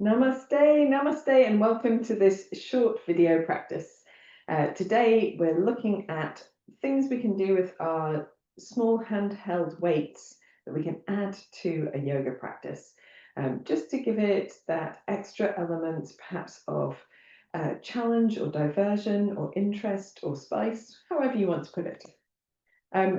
Namaste, namaste, and welcome to this short video practice. Today we're looking at things we can do with our small handheld weights that we can add to a yoga practice, just to give it that extra element, perhaps of challenge or diversion or interest or spice, however you want to put it.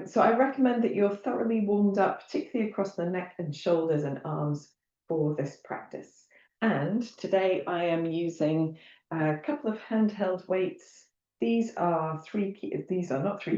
So I recommend that you're thoroughly warmed up, particularly across the neck and shoulders and arms for this practice. And today I am using a couple of handheld weights. These are not 3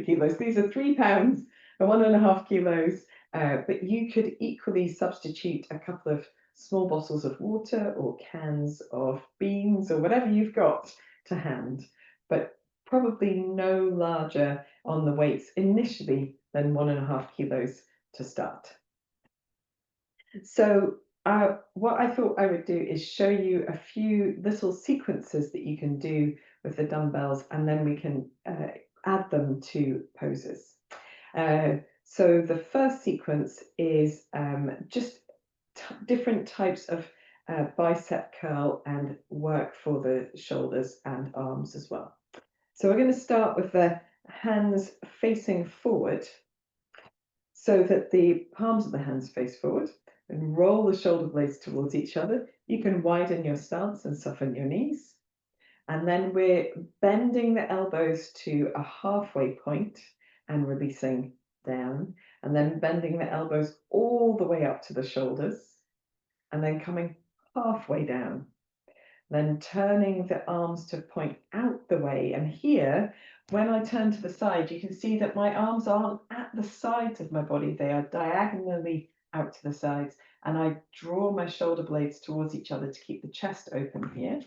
kilos, these are 3 pounds and 1.5 kilos. But you could equally substitute a couple of small bottles of water or cans of beans or whatever you've got to hand. But probably no larger on the weights initially than 1.5 kilos to start. So what I thought I would do is show you a few little sequences that you can do with the dumbbells, and then we can add them to poses. So the first sequence is just different types of bicep curl and work for the shoulders and arms as well. So we're going to start with the hands facing forward so that the palms of the hands face forward, and roll the shoulder blades towards each other. You can widen your stance and soften your knees. And then we're bending the elbows to a halfway point and releasing down, and then bending the elbows all the way up to the shoulders, and then coming halfway down. Then turning the arms to point out the way. And here, when I turn to the side, you can see that my arms aren't at the sides of my body, they are diagonally out to the sides. And I draw my shoulder blades towards each other to keep the chest open here.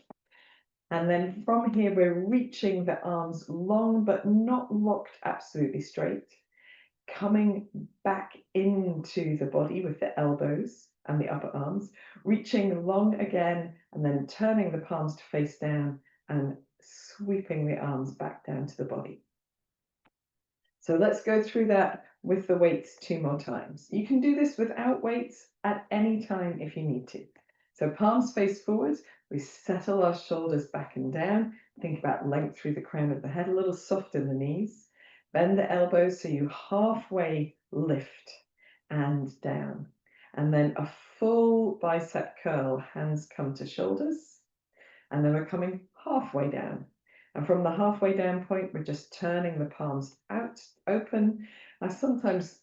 And then from here, we're reaching the arms long, but not locked absolutely straight, coming back into the body with the elbows and the upper arms, reaching long again, and then turning the palms to face down and sweeping the arms back down to the body. So let's go through that with the weights 2 more times. You can do this without weights at any time if you need to. So palms face forward, we settle our shoulders back and down. Think about length through the crown of the head, a little soft in the knees. Bend the elbows so you halfway lift and down. And then a full bicep curl, hands come to shoulders. And then we're coming halfway down. And from the halfway down point, we're just turning the palms out, open. I sometimes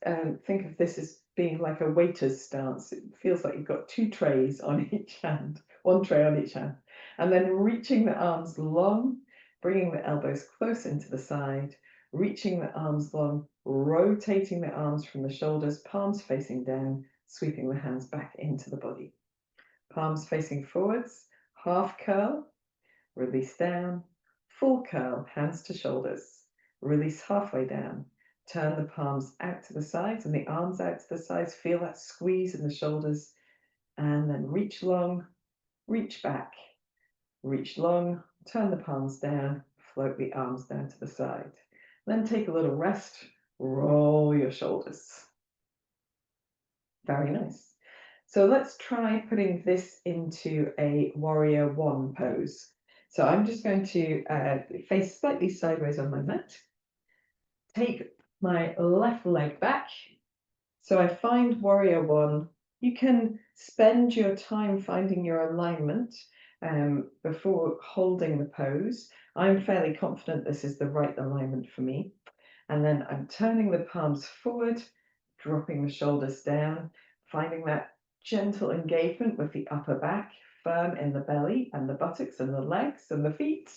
think of this as being like a waiter's stance. It feels like you've got 2 trays on each hand, 1 tray on each hand. And then reaching the arms long, bringing the elbows close into the side, reaching the arms long, rotating the arms from the shoulders, palms facing down, sweeping the hands back into the body. Palms facing forwards, half curl, release down, full curl, hands to shoulders, release halfway down, turn the palms out to the sides and the arms out to the sides, feel that squeeze in the shoulders, and then reach long, reach back, reach long, turn the palms down, float the arms down to the side. Then take a little rest, roll your shoulders. Very nice. So let's try putting this into a warrior one pose. So I'm just going to face slightly sideways on my mat. Take my left leg back. So I find warrior one. You can spend your time finding your alignment before holding the pose. I'm fairly confident this is the right alignment for me. And then I'm turning the palms forward, dropping the shoulders down, finding that gentle engagement with the upper back, firm in the belly and the buttocks and the legs and the feet,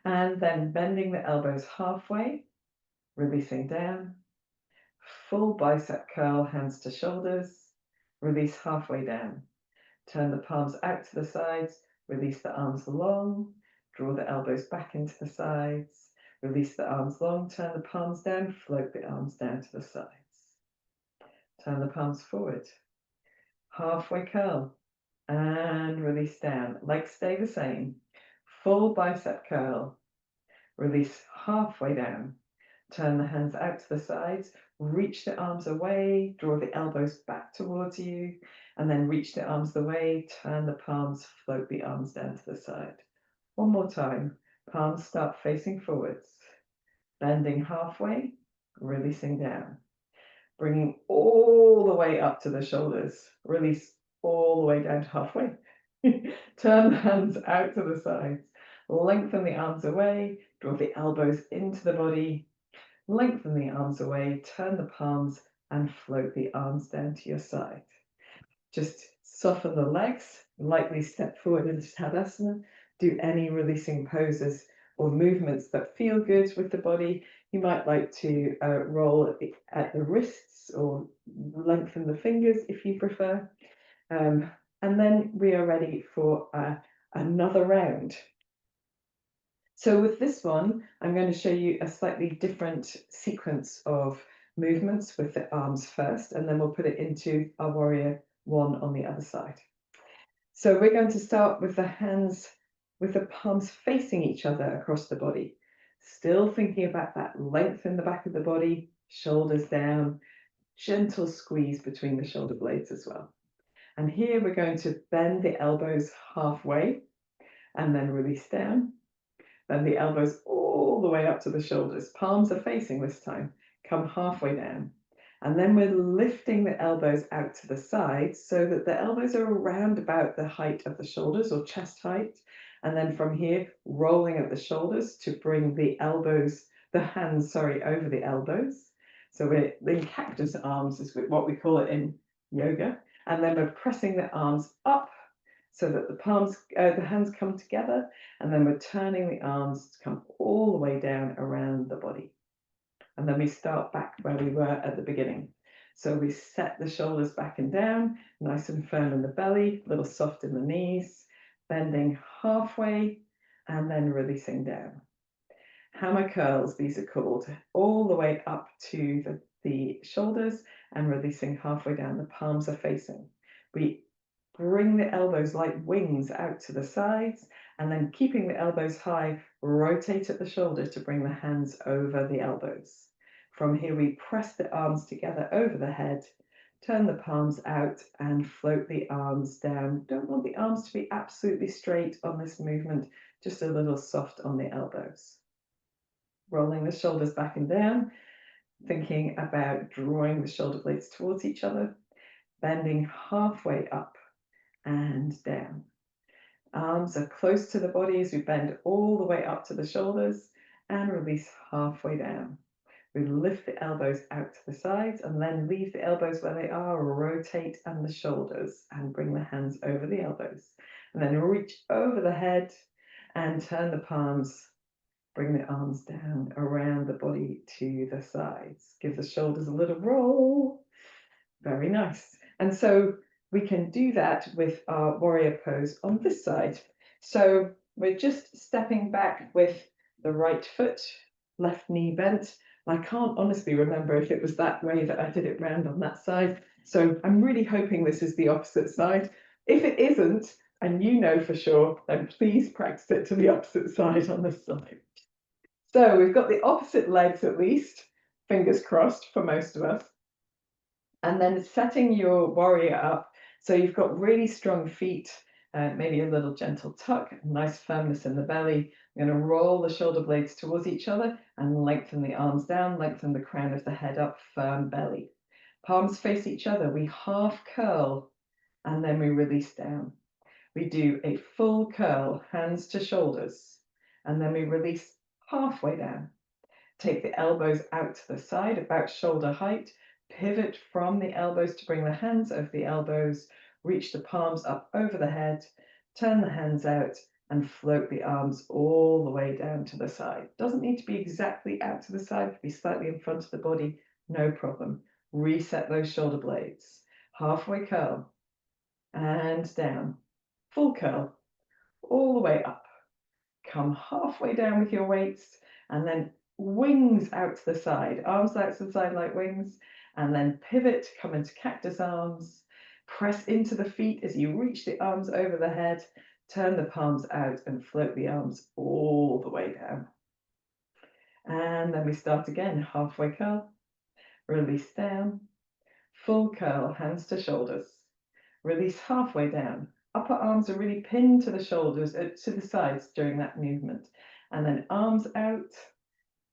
and then bending the elbows halfway, releasing down, full bicep curl, hands to shoulders, release halfway down, turn the palms out to the sides, release the arms long, draw the elbows back into the sides, release the arms long, turn the palms down, float the arms down to the sides. Turn the palms forward, halfway curl, and release down. Legs stay the same. Full bicep curl, release halfway down. Turn the hands out to the sides, reach the arms away, draw the elbows back towards you, and then reach the arms away, turn the palms, float the arms down to the side. One more time, palms start facing forwards, bending halfway, releasing down, bringing all the way up to the shoulders, release all the way down to halfway. Turn the hands out to the sides, lengthen the arms away, draw the elbows into the body, lengthen the arms away, turn the palms and float the arms down to your side. Just soften the legs, lightly step forward into Tadasana, do any releasing poses or movements that feel good with the body. You might like to roll at the wrists or lengthen the fingers if you prefer. And then we are ready for another round. So with this one, I'm going to show you a slightly different sequence of movements with the arms first, and then we'll put it into our warrior one on the other side. So we're going to start with the hands, with the palms facing each other across the body. Still thinking about that length in the back of the body, shoulders down, gentle squeeze between the shoulder blades as well. And here we're going to bend the elbows halfway and then release down. Bend the elbows all the way up to the shoulders. Palms are facing this time. Come halfway down. And then we're lifting the elbows out to the sides so that the elbows are around about the height of the shoulders or chest height. And then from here, rolling at the shoulders to bring the hands, over the elbows. So we're in cactus arms is what we call it in yoga. And then we're pressing the arms up so that the hands come together, and then we're turning the arms to come all the way down around the body. And then we start back where we were at the beginning. So we set the shoulders back and down, nice and firm in the belly, a little soft in the knees, bending halfway, and then releasing down. Hammer curls, these are called, all the way up to the shoulders and releasing halfway down. The palms are facing. We bring the elbows like wings out to the sides, and then keeping the elbows high, rotate at the shoulder to bring the hands over the elbows. From here, we press the arms together over the head, turn the palms out and float the arms down. Don't want the arms to be absolutely straight on this movement, just a little soft on the elbows. Rolling the shoulders back and down, thinking about drawing the shoulder blades towards each other, bending halfway up and down. Arms are close to the body as we bend all the way up to the shoulders and release halfway down. We lift the elbows out to the sides and then leave the elbows where they are, rotate and the shoulders and bring the hands over the elbows. And then reach over the head and turn the palms, bring the arms down around the body to the sides. Give the shoulders a little roll. Very nice. And so we can do that with our warrior pose on this side. So we're just stepping back with the right foot, left knee bent. I can't honestly remember if it was that way that I did it round on that side. So I'm really hoping this is the opposite side. If it isn't, and you know for sure, then please practice it to the opposite side on this side. So we've got the opposite legs at least, fingers crossed for most of us. And then setting your warrior up so you've got really strong feet, maybe a little gentle tuck, nice firmness in the belly. I'm going to roll the shoulder blades towards each other and lengthen the arms down, lengthen the crown of the head up, firm belly. Palms face each other. We half curl and then we release down. We do a full curl, hands to shoulders, and then we release halfway down. Take the elbows out to the side, about shoulder height. Pivot from the elbows to bring the hands over the elbows, reach the palms up over the head, turn the hands out and float the arms all the way down to the side. Doesn't need to be exactly out to the side, could be slightly in front of the body, no problem. Reset those shoulder blades. Halfway curl and down. Full curl, all the way up. Come halfway down with your weights and then wings out to the side, arms out to the side like wings, and then pivot, come into cactus arms, press into the feet as you reach the arms over the head, turn the palms out and float the arms all the way down. And then we start again, halfway curl, release down, full curl, hands to shoulders, release halfway down. Upper arms are really pinned to the shoulders, to the sides during that movement. And then arms out,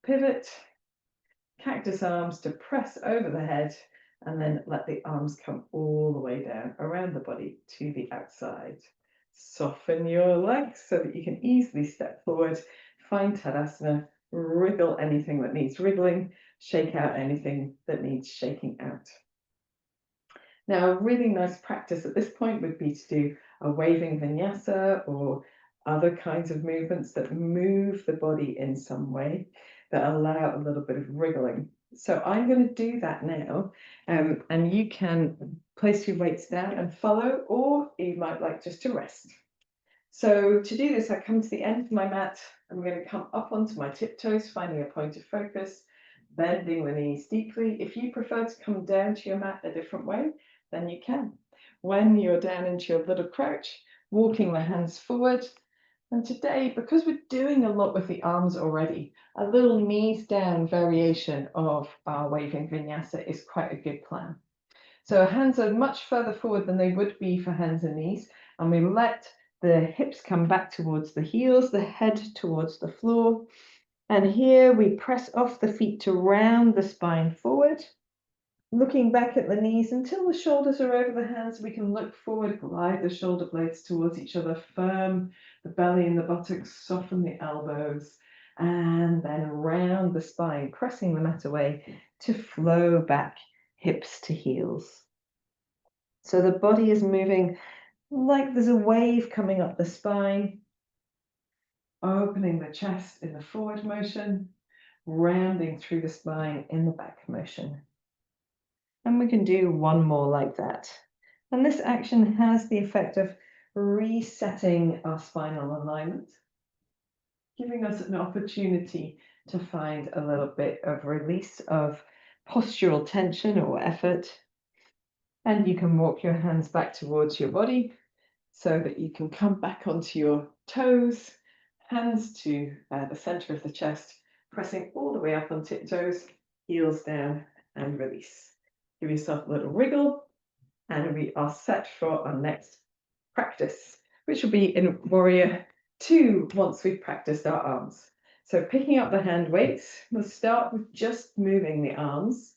pivot, cactus arms to press over the head, and then let the arms come all the way down around the body to the outside. Soften your legs so that you can easily step forward, find Tadasana, wriggle anything that needs wriggling, shake out anything that needs shaking out. Now, a really nice practice at this point would be to do a waving vinyasa or other kinds of movements that move the body in some way that allow a little bit of wriggling. So I'm going to do that now, and you can place your weights down and follow, or you might like just to rest. So to do this, I come to the end of my mat. I'm going to come up onto my tiptoes, finding a point of focus, bending the knees deeply. If you prefer to come down to your mat a different way, then you can. When you're down into your little crouch, walking the hands forward. And today, because we're doing a lot with the arms already, a little knees down variation of our waving vinyasa is quite a good plan. So hands are much further forward than they would be for hands and knees, and we let the hips come back towards the heels, the head towards the floor. And here we press off the feet to round the spine forward. Looking back at the knees until the shoulders are over the hands, we can look forward, glide the shoulder blades towards each other, firm the belly and the buttocks, soften the elbows, and then round the spine, pressing the mat away to flow back, hips to heels. So the body is moving like there's a wave coming up the spine, opening the chest in the forward motion, rounding through the spine in the back motion. And we can do one more like that. And this action has the effect of resetting our spinal alignment, giving us an opportunity to find a little bit of release of postural tension or effort. And you can walk your hands back towards your body so that you can come back onto your toes, hands to the center of the chest, pressing all the way up on tiptoes, heels down, and release. Give yourself a little wriggle, and we are set for our next practice, which will be in Warrior 2 once we've practiced our arms. So picking up the hand weights, we'll start with just moving the arms.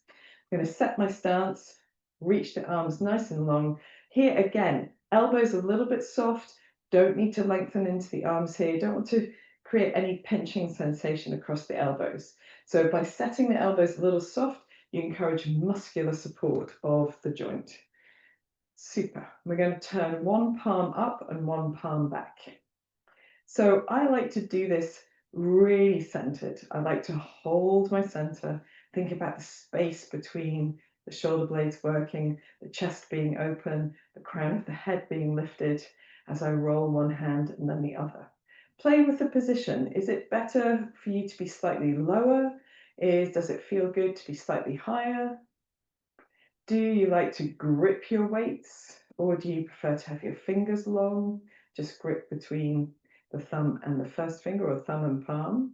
I'm going to set my stance, reach the arms nice and long. Here again, elbows a little bit soft, don't need to lengthen into the arms here, don't want to create any pinching sensation across the elbows. So by setting the elbows a little soft, you encourage muscular support of the joint. Super. We're going to turn one palm up and one palm back. So I like to do this really centered. I like to hold my center, think about the space between the shoulder blades working, the chest being open, the crown of the head being lifted as I roll one hand and then the other. Play with the position. Is it better for you to be slightly lower? Does it feel good to be slightly higher? Do you like to grip your weights, or do you prefer to have your fingers long? Just grip between the thumb and the first finger, or thumb and palm.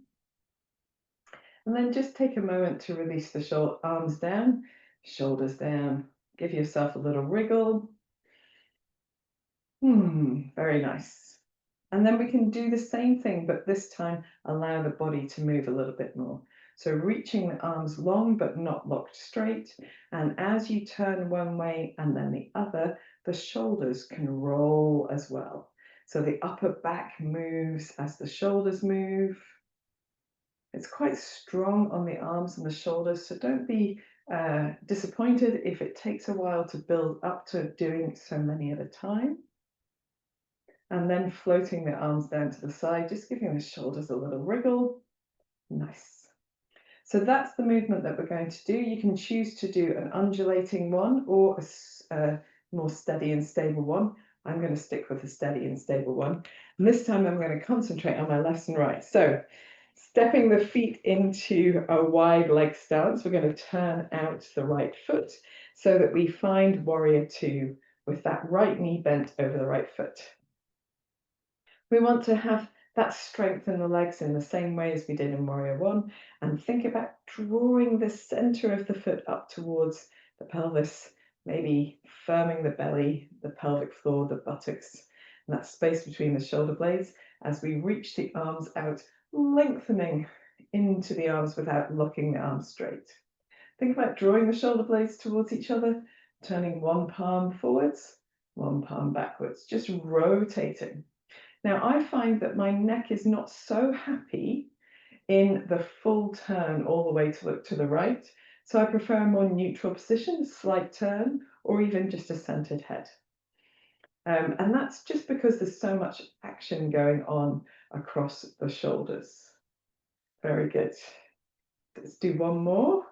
And then just take a moment to release the arms down, shoulders down. Give yourself a little wriggle. Very nice. And then we can do the same thing, but this time allow the body to move a little bit more. So reaching the arms long, but not locked straight. And as you turn one way and then the other, the shoulders can roll as well. So the upper back moves as the shoulders move. It's quite strong on the arms and the shoulders, so don't be disappointed if it takes a while to build up to doing so many at a time. And then floating the arms down to the side, just giving the shoulders a little wriggle. Nice. So that's the movement that we're going to do. You can choose to do an undulating one or a more steady and stable one. I'm going to stick with a steady and stable one. And this time I'm going to concentrate on my left and right. So stepping the feet into a wide leg stance, we're going to turn out the right foot so that we find Warrior 2 with that right knee bent over the right foot. We want to have that strength in the legs in the same way as we did in Warrior 1, and think about drawing the center of the foot up towards the pelvis, maybe firming the belly, the pelvic floor, the buttocks, and that space between the shoulder blades as we reach the arms out, lengthening into the arms without locking the arms straight. Think about drawing the shoulder blades towards each other, turning one palm forwards, one palm backwards, just rotating. Now, I find that my neck is not so happy in the full turn all the way to look to the right. So I prefer a more neutral position, a slight turn, or even just a centered head. And that's just because there's so much action going on across the shoulders. Very good. Let's do one more.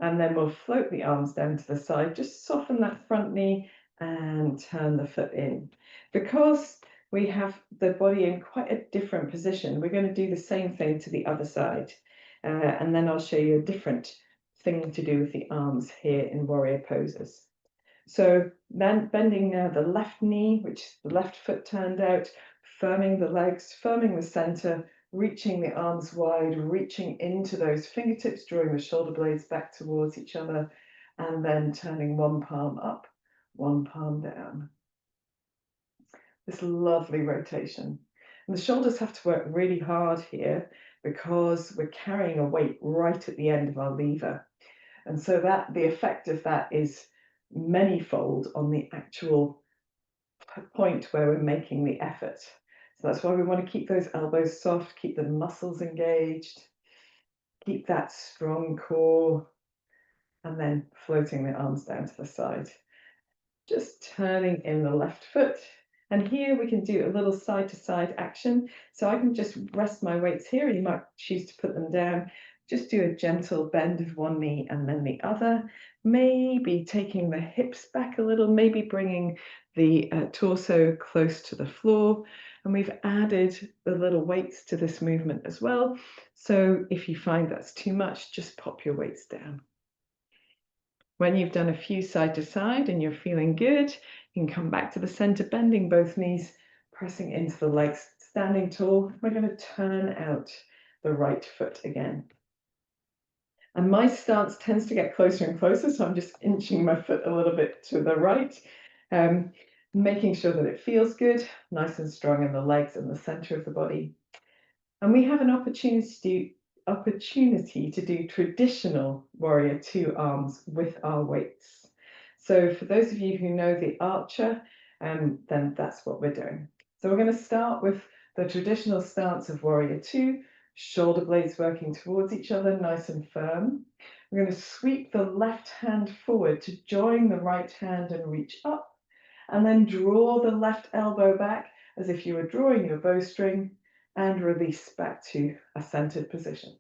And then we'll float the arms down to the side, just soften that front knee and turn the foot in. Because we have the body in quite a different position, we're going to do the same thing to the other side. And then I'll show you a different thing to do with the arms here in warrior poses. So then bending now the left knee, which is the left foot turned out, firming the legs, firming the center, reaching the arms wide, reaching into those fingertips, drawing the shoulder blades back towards each other, and then turning one palm up, one palm down. This lovely rotation. And the shoulders have to work really hard here because we're carrying a weight right at the end of our lever. And so that the effect of that is manyfold on the actual point where we're making the effort. So that's why we want to keep those elbows soft, keep the muscles engaged, keep that strong core, and then floating the arms down to the side. Just turning in the left foot. And here we can do a little side to side action. So I can just rest my weights here. You might choose to put them down. Just do a gentle bend of one knee and then the other. Maybe taking the hips back a little, maybe bringing the torso close to the floor. And we've added the little weights to this movement as well. So if you find that's too much, just pop your weights down. When you've done a few side to side and you're feeling good, you can come back to the center, bending both knees, pressing into the legs, standing tall. We're going to turn out the right foot again. And my stance tends to get closer and closer, so I'm just inching my foot a little bit to the right, making sure that it feels good, nice and strong in the legs and the center of the body. And we have an opportunity to do traditional warrior two arms with our weights. So for those of you who know the archer, then that's what we're doing. So we're going to start with the traditional stance of warrior two, shoulder blades working towards each other, nice and firm. We're going to sweep the left hand forward to join the right hand and reach up, and then draw the left elbow back as if you were drawing your bowstring, and release back to a centered position.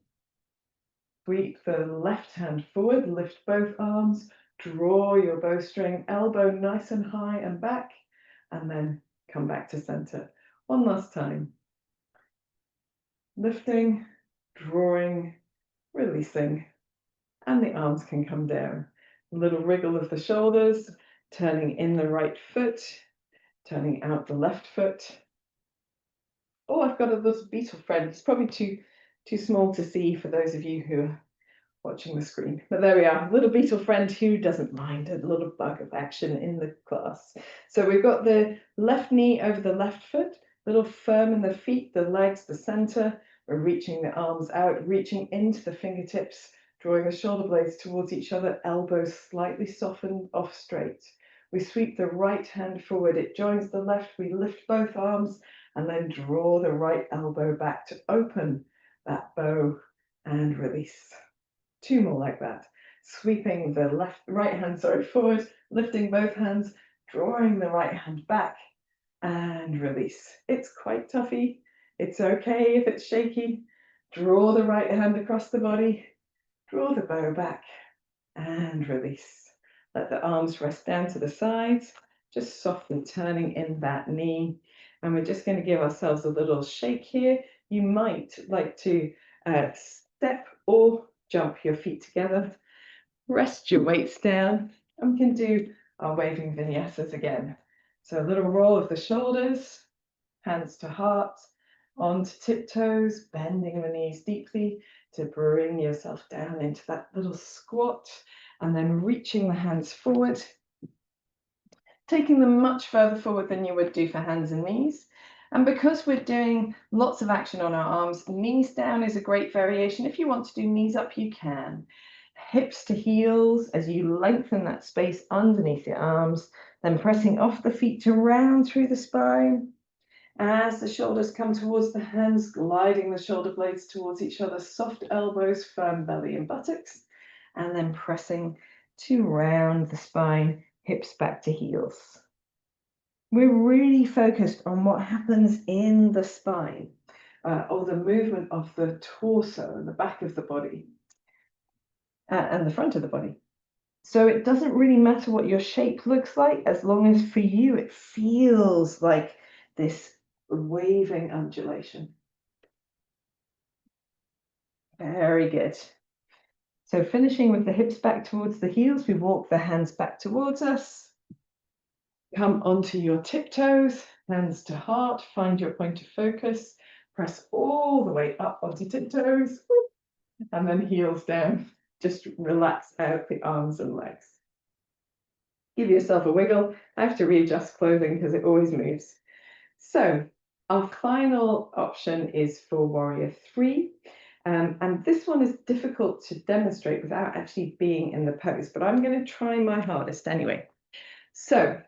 Sweep the left hand forward, lift both arms, draw your bowstring, elbow nice and high and back, and then come back to center. One last time. Lifting, drawing, releasing, and the arms can come down. A little wriggle of the shoulders, turning in the right foot, turning out the left foot. Oh, I've got a little beetle friend. It's probably too small to see for those of you who are watching the screen. But there we are, little beetle friend who doesn't mind a little bug of action in the class. So we've got the left knee over the left foot, little firm in the feet, the legs, the center. We're reaching the arms out, reaching into the fingertips, drawing the shoulder blades towards each other, elbows slightly softened off straight. We sweep the right hand forward, it joins the left, we lift both arms, and then draw the right elbow back to open that bow and release. Two more like that. Sweeping the right hand forward, lifting both hands, drawing the right hand back and release. It's quite toughy. It's okay if it's shaky. Draw the right hand across the body, draw the bow back and release. Let the arms rest down to the sides, just softly turning in that knee. And we're just going to give ourselves a little shake here. You might like to step or jump your feet together. Rest your weights down, and we can do our waving vinyasas again. So a little roll of the shoulders, hands to heart, onto tiptoes, bending the knees deeply to bring yourself down into that little squat, and then reaching the hands forward, taking them much further forward than you would do for hands and knees. And because we're doing lots of action on our arms, knees down is a great variation. If you want to do knees up, you can. Hips to heels as you lengthen that space underneath your arms, then pressing off the feet to round through the spine. As the shoulders come towards the hands, gliding the shoulder blades towards each other, soft elbows, firm belly and buttocks, and then pressing to round the spine, hips back to heels. We're really focused on what happens in the spine, or the movement of the torso and the back of the body, and the front of the body. So it doesn't really matter what your shape looks like, as long as for you it feels like this waving undulation. Very good. So finishing with the hips back towards the heels, we walk the hands back towards us. Come onto your tiptoes, hands to heart, find your point of focus, press all the way up onto tiptoes, and then heels down. Just relax out the arms and legs. Give yourself a wiggle. I have to readjust clothing because it always moves. So our final option is for Warrior 3. And this one is difficult to demonstrate without actually being in the pose, but I'm going to try my hardest anyway. So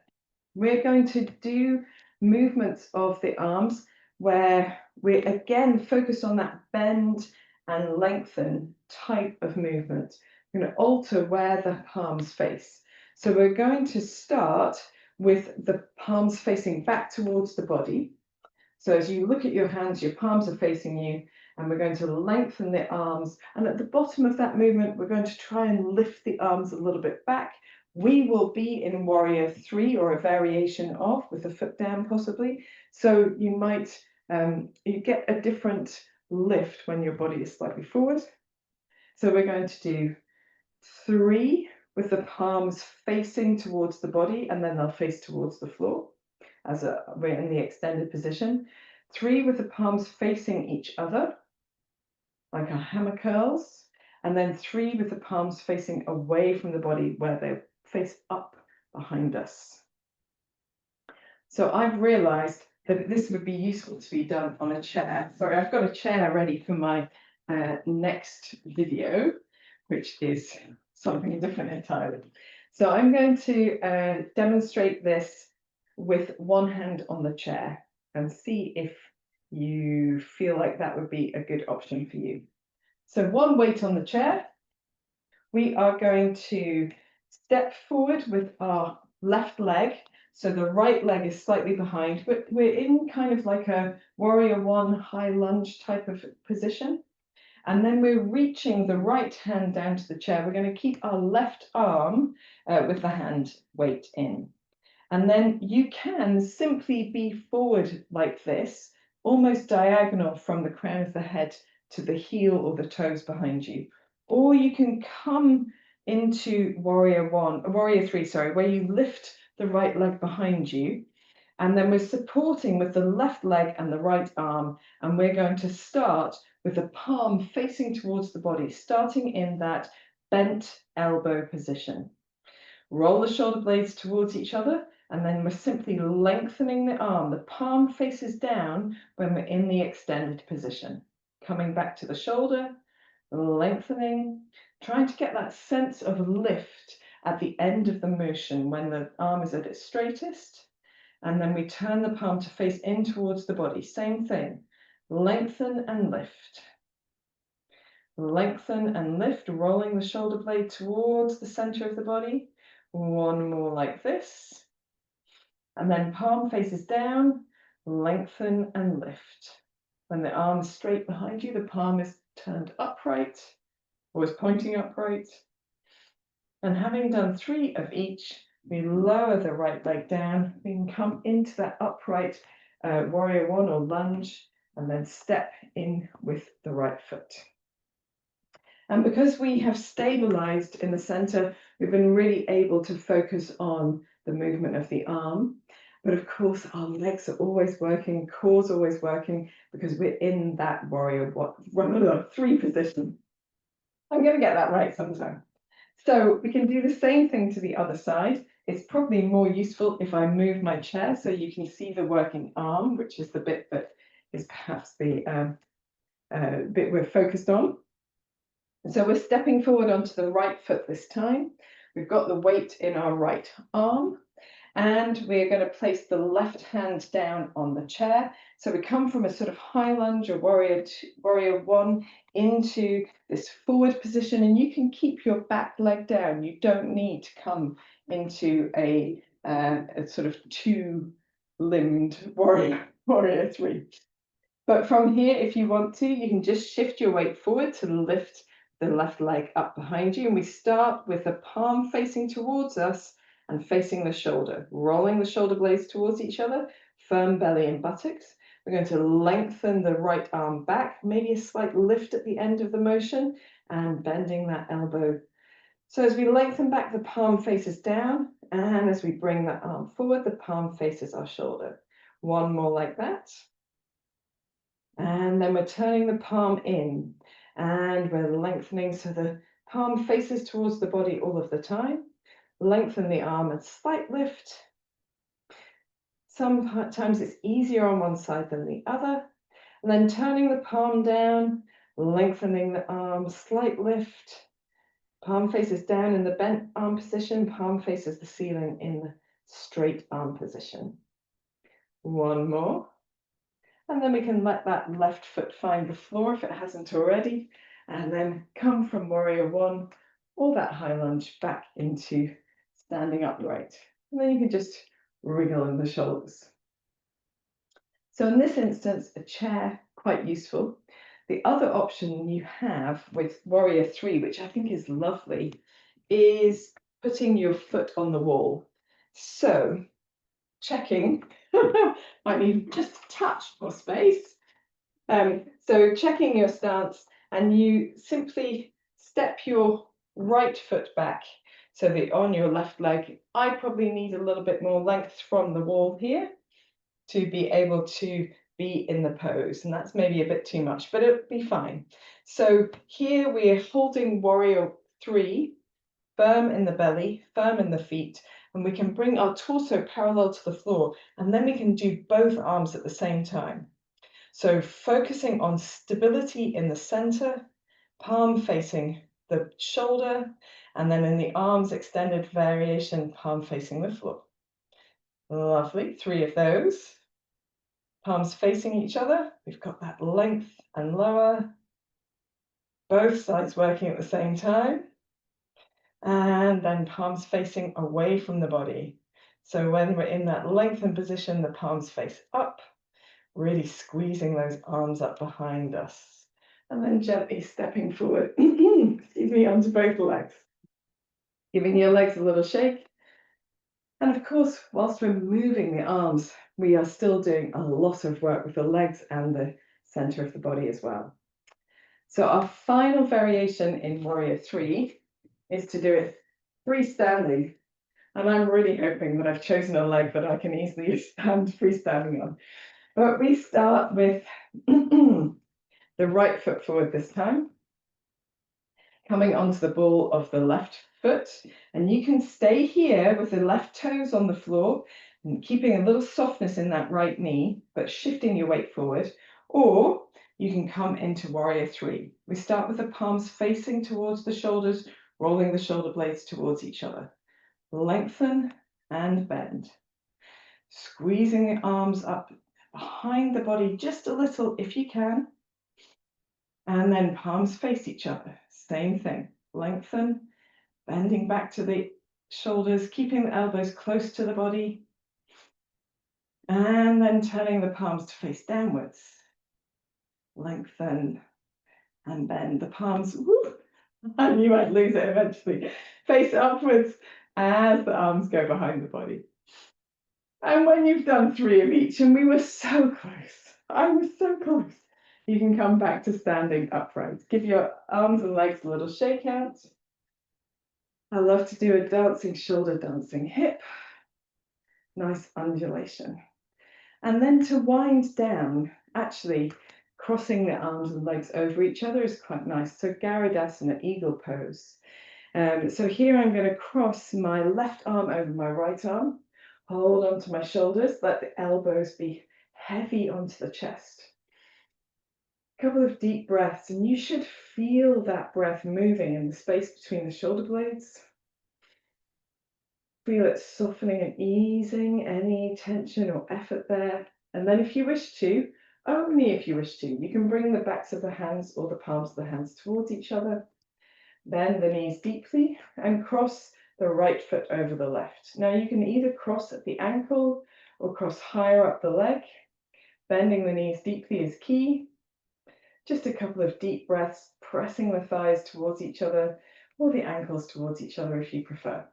we're going to do movements of the arms where we again focus on that bend and lengthen type of movement. We're going to alter where the palms face. So we're going to start with the palms facing back towards the body. So as you look at your hands, your palms are facing you, and we're going to lengthen the arms. And at the bottom of that movement, we're going to try and lift the arms a little bit back. We will be in Warrior 3 or a variation of, with the foot down possibly. So you might, you get a different lift when your body is slightly forward. So we're going to do 3 with the palms facing towards the body, and then they'll face towards the floor as we're in the extended position. 3 with the palms facing each other, like our hammer curls, and then 3 with the palms facing away from the body where they face up behind us. So I've realized that this would be useful to be done on a chair. Sorry, I've got a chair ready for my next video, which is something different entirely. So I'm going to demonstrate this with one hand on the chair and see if you feel like that would be a good option for you. So one weight on the chair. We are going to step forward with our left leg. So the right leg is slightly behind, but we're in kind of like a Warrior 1 high lunge type of position. And then we're reaching the right hand down to the chair. We're going to keep our left arm with the hand weight in. And then you can simply be forward like this, almost diagonal from the crown of the head to the heel or the toes behind you. Or you can come into Warrior 3, sorry, where you lift the right leg behind you. And then we're supporting with the left leg and the right arm. And we're going to start with the palm facing towards the body, starting in that bent elbow position. Roll the shoulder blades towards each other, and then we're simply lengthening the arm. The palm faces down when we're in the extended position. Coming back to the shoulder, lengthening, trying to get that sense of lift at the end of the motion when the arm is at its straightest. And then we turn the palm to face in towards the body. Same thing. Lengthen and lift. Lengthen and lift, rolling the shoulder blade towards the center of the body. One more like this. And then palm faces down, lengthen and lift. When the arm is straight behind you, the palm is turned upright, or is pointing upright. And having done 3 of each, we lower the right leg down. We can come into that upright Warrior 1 or lunge, and then step in with the right foot. And because we have stabilized in the center, we've been really able to focus on the movement of the arm. But of course, our legs are always working, core's always working, because we're in that Warrior 3 position. I'm going to get that right sometime. So we can do the same thing to the other side. It's probably more useful if I move my chair so you can see the working arm, which is the bit that is perhaps the bit we're focused on. So we're stepping forward onto the right foot this time. We've got the weight in our right arm, and we're going to place the left hand down on the chair. So we come from a sort of high lunge or warrior one into this forward position, and you can keep your back leg down. You don't need to come into a sort of two-limbed warrior three. But from here, if you want to, you can just shift your weight forward to lift the left leg up behind you. And we start with the palm facing towards us and facing the shoulder, rolling the shoulder blades towards each other, firm belly and buttocks. We're going to lengthen the right arm back, maybe a slight lift at the end of the motion, and bending that elbow. So as we lengthen back, the palm faces down, and as we bring that arm forward, the palm faces our shoulder. One more like that. And then we're turning the palm in, and we're lengthening so the palm faces towards the body all of the time. Lengthen the arm and slight lift. Sometimes it's easier on one side than the other. And then turning the palm down, lengthening the arm, slight lift. Palm faces down in the bent arm position, palm faces the ceiling in the straight arm position. One more. And then we can let that left foot find the floor if it hasn't already, and then come from warrior one or that high lunge back into standing upright. And then you can just wriggle in the shoulders. So in this instance, a chair, quite useful. The other option you have with warrior three, which I think is lovely, is putting your foot on the wall. So checking, might need just a touch more space. So checking your stance, and you simply step your right foot back so that on your left leg, I probably need a little bit more length from the wall here to be able to be in the pose. And that's maybe a bit too much, but it'll be fine. So here we're holding warrior three, firm in the belly, firm in the feet, and we can bring our torso parallel to the floor, and then we can do both arms at the same time. So focusing on stability in the center, palm facing the shoulder, and then in the arms extended variation, palm facing the floor. Lovely, 3 of those. Palms facing each other. We've got that length and lower. Both sides working at the same time. And then palms facing away from the body. So when we're in that lengthened position, the palms face up, really squeezing those arms up behind us. And then gently stepping forward, excuse me, onto both legs. Giving your legs a little shake. And of course, whilst we're moving the arms, we are still doing a lot of work with the legs and the center of the body as well. So our final variation in warrior three is to do it freestanding. And I'm really hoping that I've chosen a leg that I can easily stand freestanding on. But we start with the right foot forward this time, coming onto the ball of the left foot. And you can stay here with the left toes on the floor and keeping a little softness in that right knee, but shifting your weight forward. Or you can come into warrior three. We start with the palms facing towards the shoulders, rolling the shoulder blades towards each other. Lengthen and bend. Squeezing the arms up behind the body just a little if you can. And then palms face each other. Same thing. Lengthen, bending back to the shoulders, keeping the elbows close to the body. And then turning the palms to face downwards. Lengthen and bend the palms. Woo, I knew I'd lose it eventually. Face upwards as the arms go behind the body. And when you've done 3 of each, and we were so close, I was so close, you can come back to standing upright. Give your arms and legs a little shake out. I love to do a dancing shoulder, dancing hip. Nice undulation. And then to wind down, actually crossing the arms and legs over each other is quite nice. So Garudasana, eagle pose. So here I'm going to cross my left arm over my right arm, hold onto my shoulders, let the elbows be heavy onto the chest. A couple of deep breaths, and you should feel that breath moving in the space between the shoulder blades. Feel it softening and easing any tension or effort there. And then if you wish to, only if you wish to, you can bring the backs of the hands or the palms of the hands towards each other. Bend the knees deeply and cross the right foot over the left. Now you can either cross at the ankle or cross higher up the leg. Bending the knees deeply is key. Just a couple of deep breaths, pressing the thighs towards each other or the ankles towards each other if you prefer.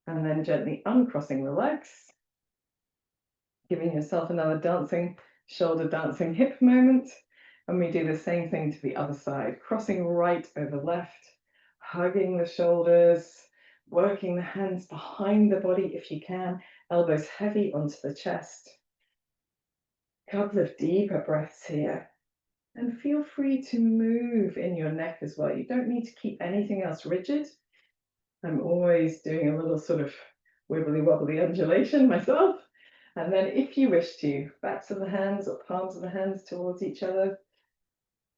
And then gently uncrossing the legs, giving yourself another dancing, shoulder dancing hip moment. And we do the same thing to the other side, crossing right over left, hugging the shoulders, working the hands behind the body if you can, elbows heavy onto the chest. Couple of deeper breaths here. And feel free to move in your neck as well. You don't need to keep anything else rigid. I'm always doing a little sort of wibbly wobbly undulation myself. And then if you wish to, backs of the hands or palms of the hands towards each other,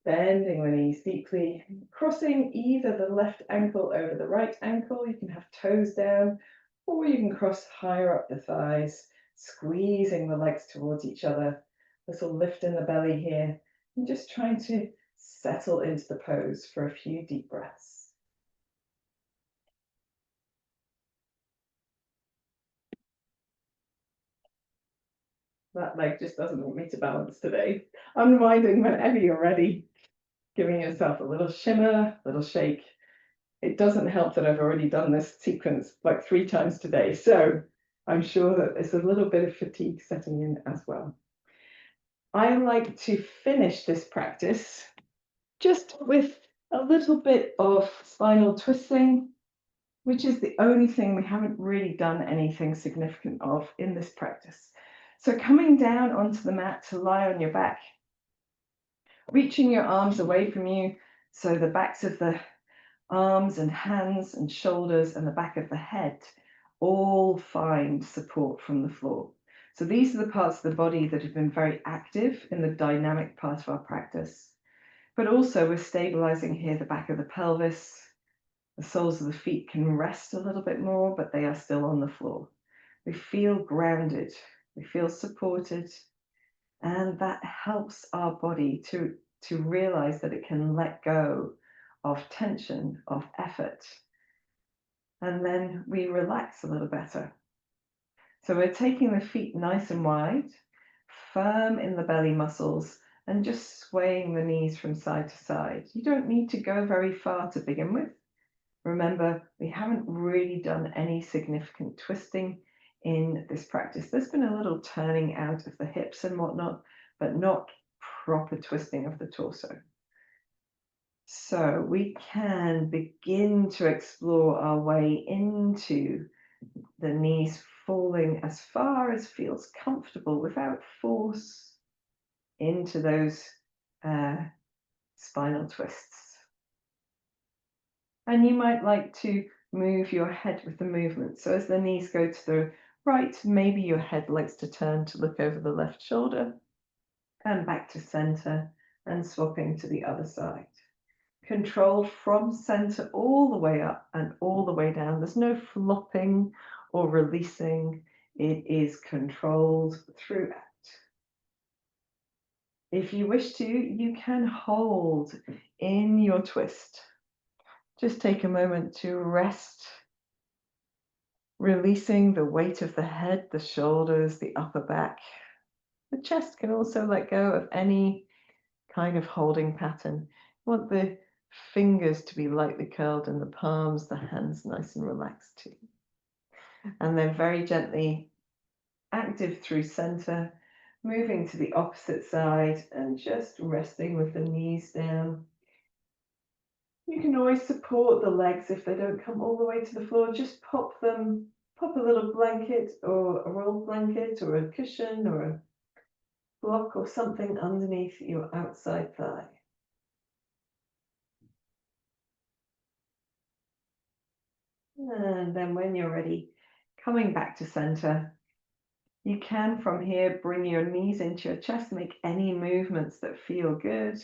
bending the knees deeply, crossing either the left ankle over the right ankle. You can have toes down, or you can cross higher up the thighs, squeezing the legs towards each other. Little lift in the belly here, and just trying to settle into the pose for a few deep breaths. That leg just doesn't want me to balance today. Unwinding whenever you're ready, giving yourself a little shimmer, little shake. It doesn't help that I've already done this sequence like 3 times today, so I'm sure that there's a little bit of fatigue setting in as well. I like to finish this practice just with a little bit of spinal twisting, which is the only thing we haven't really done anything significant of in this practice. So coming down onto the mat to lie on your back, reaching your arms away from you so the backs of the arms and hands and shoulders and the back of the head all find support from the floor. So these are the parts of the body that have been very active in the dynamic part of our practice. But also we're stabilizing here the back of the pelvis. The soles of the feet can rest a little bit more, but they are still on the floor. We feel grounded, we feel supported, and that helps our body to realize that it can let go of tension, of effort, and then we relax a little better. So we're taking the feet nice and wide, firm in the belly muscles, and just swaying the knees from side to side. You don't need to go very far to begin with. Remember, we haven't really done any significant twisting in this practice. There's been a little turning out of the hips and whatnot, but not proper twisting of the torso. So we can begin to explore our way into the knees falling as far as feels comfortable without force into those spinal twists. And you might like to move your head with the movement. So as the knees go to the right, maybe your head likes to turn to look over the left shoulder and back to center and swapping to the other side. Controlled from center all the way up and all the way down. There's no flopping or releasing. It is controlled throughout. If you wish to, you can hold in your twist. Just take a moment to rest, releasing the weight of the head, the shoulders, the upper back. The chest can also let go of any kind of holding pattern. You want the fingers to be lightly curled and the palms, the hands nice and relaxed too. And then very gently active through center, moving to the opposite side and just resting with the knees down. You can always support the legs if they don't come all the way to the floor. Just pop a little blanket or a rolled blanket or a cushion or a block or something underneath your outside thigh. And then when you're ready, coming back to center, you can from here bring your knees into your chest, make any movements that feel good,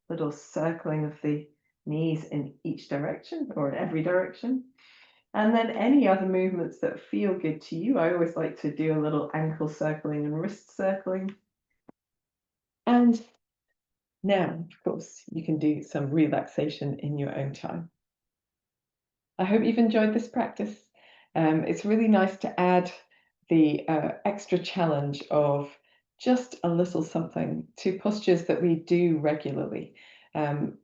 little circling of the knees in each direction or in every direction. And then any other movements that feel good to you. I always like to do a little ankle circling and wrist circling. And now, of course, you can do some relaxation in your own time. I hope you've enjoyed this practice. It's really nice to add the extra challenge of just a little something to postures that we do regularly,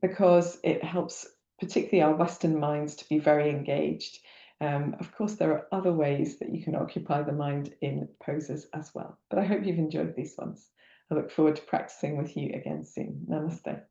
because it helps, particularly our Western minds, to be very engaged. Of course, there are other ways that you can occupy the mind in poses as well. But I hope you've enjoyed these ones. I look forward to practicing with you again soon. Namaste.